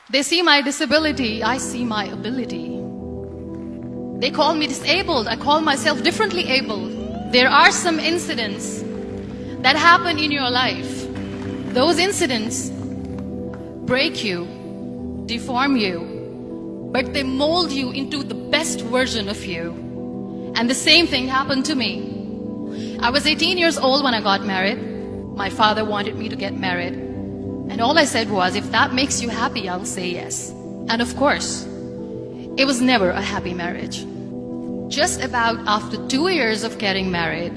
They see my disability, I see my ability. They call me disabled, I call myself differently abled. There are some incidents that happen in your life. Those incidents break you, deform you, but they mold you into the best version of you. And the same thing happened to me. I was 18 years old when I got married. My father wanted me to get married. And all I said was, if that makes you happy, I'll say yes. And of course, it was never a happy marriage. Just about after 2 years of getting married,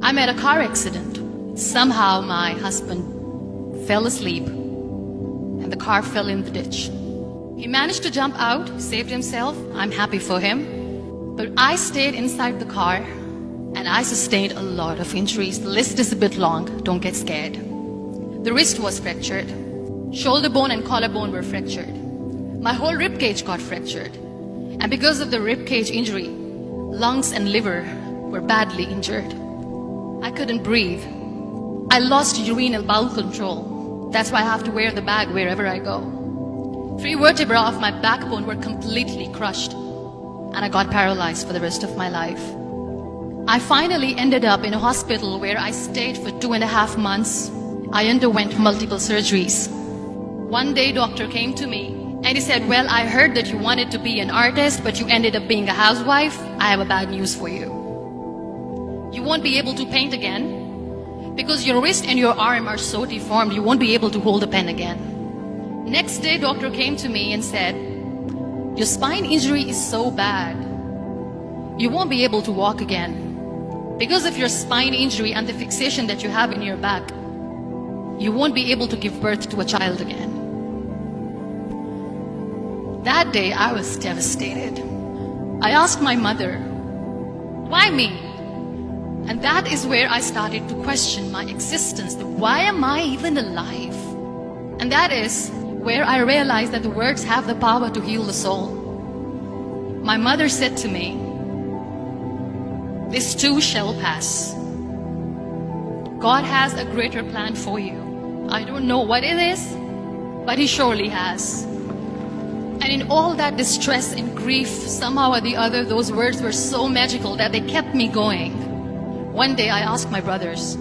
I met a car accident. Somehow my husband fell asleep and the car fell in the ditch. He managed to jump out, saved himself. I'm happy for him. But I stayed inside the car and I sustained a lot of injuries. The list is a bit long, don't get scared. The wrist was fractured. Shoulder bone and collarbone were fractured. My whole rib cage got fractured. And because of the rib cage injury, lungs and liver were badly injured. I couldn't breathe. I lost urinary bowel control. That's why I have to wear the bag wherever I go. 3 vertebrae of my backbone were completely crushed. And I got paralyzed for the rest of my life. I finally ended up in a hospital where I stayed for 2.5 months. I underwent multiple surgeries. One day, doctor came to me and he said, well, I heard that you wanted to be an artist, but you ended up being a housewife. I have a bad news for you. You won't be able to paint again because your wrist and your arm are so deformed, you won't be able to hold a pen again. Next day, doctor came to me and said, your spine injury is so bad, you won't be able to walk again. Because of your spine injury and the fixation that you have in your back, you won't be able to give birth to a child again. That day, I was devastated. I asked my mother, why me? And that is where I started to question my existence. Why am I even alive? And that is where I realized that the words have the power to heal the soul. My mother said to me, this too shall pass. God has a greater plan for you. I don't know what it is, but He surely has. And in all that distress and grief, somehow or the other, those words were so magical that they kept me going. One day I asked my brothers,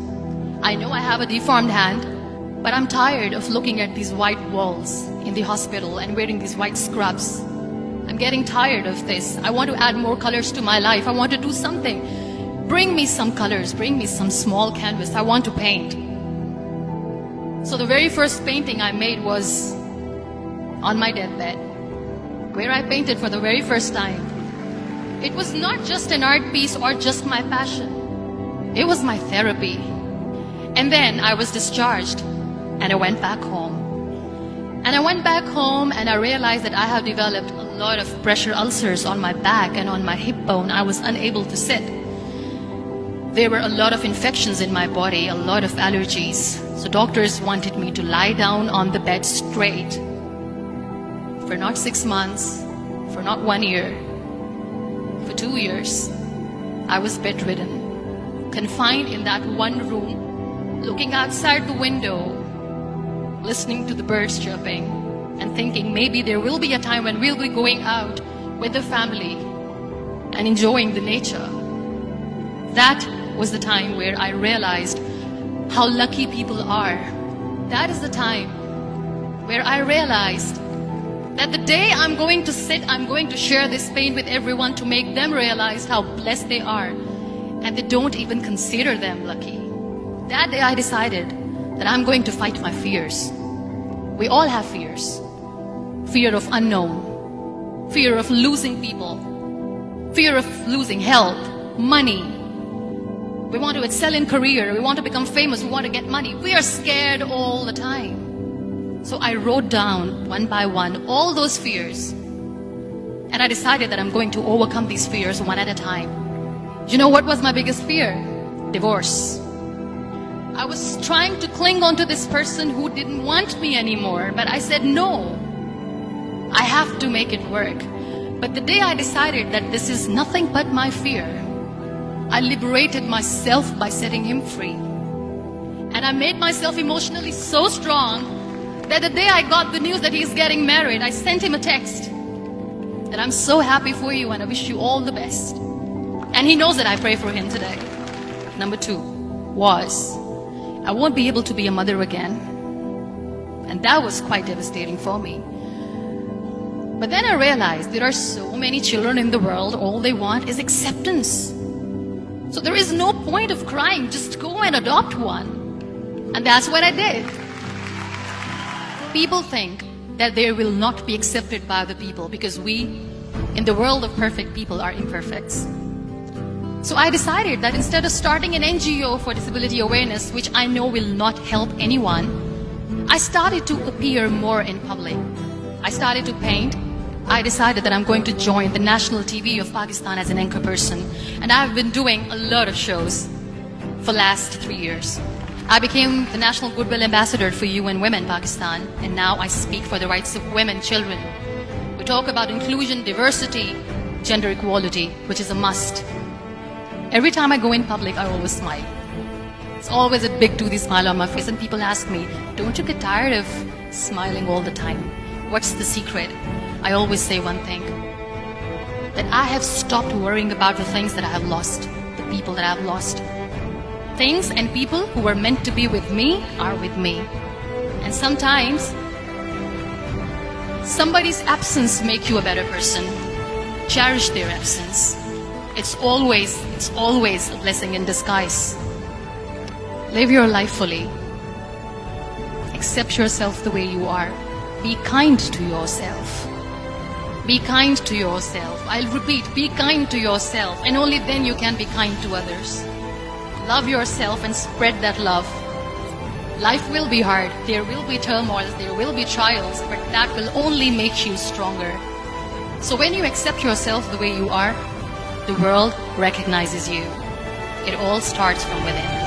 I know I have a deformed hand, but I'm tired of looking at these white walls in the hospital and wearing these white scrubs. I'm getting tired of this. I want to add more colors to my life. I want to do something. Bring me some colors. Bring me some small canvas. I want to paint. So the very first painting I made was on my deathbed, where I painted for the very first time. It was not just an art piece or just my passion. It was my therapy. And then I was discharged and I went back home. And I went back home and I realized that I have developed a lot of pressure ulcers on my back and on my hip bone. I was unable to sit. There were a lot of infections in my body, a lot of allergies. So doctors wanted me to lie down on the bed straight for not 6 months, for not 1 year, for 2 years. I was bedridden, confined in that one room, looking outside the window, listening to the birds chirping and thinking maybe there will be a time when we'll be going out with the family and enjoying the nature. That was the time where I realized how lucky people are. That is the time where I realized that the day I'm going to sit, I'm going to share this pain with everyone to make them realize how blessed they are, and they don't even consider them lucky. That day I decided that I'm going to fight my fears. We all have fears. Fear of unknown, fear of losing people, fear of losing health, money. We want to excel in career, we want to become famous, we want to get money. We are scared all the time. So I wrote down one by one all those fears. And I decided that I'm going to overcome these fears one at a time. You know what was my biggest fear? Divorce. I was trying to cling on to this person who didn't want me anymore, but I said no. I have to make it work. But the day I decided that this is nothing but my fear, I liberated myself by setting him free. And I made myself emotionally so strong that the day I got the news that he's getting married, I sent him a text that I'm so happy for you and I wish you all the best. And he knows that I pray for him today. Number 2 was, I won't be able to be a mother again. And that was quite devastating for me. But then I realized there are so many children in the world, all they want is acceptance. So there is no point of crying, just go and adopt one. And that's what I did. People think that they will not be accepted by the people because we, in the world of perfect people, are imperfects. So I decided that instead of starting an NGO for disability awareness, which I know will not help anyone, I started to appear more in public. I started to paint. I decided that I'm going to join the national TV of Pakistan as an anchor person. And I've been doing a lot of shows for the last 3 years. I became the National Goodwill Ambassador for UN Women Pakistan, and now I speak for the rights of women, children. We talk about inclusion, diversity, gender equality, which is a must. Every time I go in public, I always smile. It's always a big toothy smile on my face, and people ask me, don't you get tired of smiling all the time? What's the secret? I always say one thing, that I have stopped worrying about the things that I have lost, the people that I have lost. Things and people who were meant to be with me are with me. And sometimes, somebody's absence makes you a better person. Cherish their absence. It's always a blessing in disguise. Live your life fully. Accept yourself the way you are. Be kind to yourself. Be kind to yourself. I'll repeat, be kind to yourself, and only then you can be kind to others. Love yourself and spread that love. Life will be hard. There will be turmoils, there will be trials, but that will only make you stronger. So when you accept yourself the way you are, the world recognizes you. It all starts from within.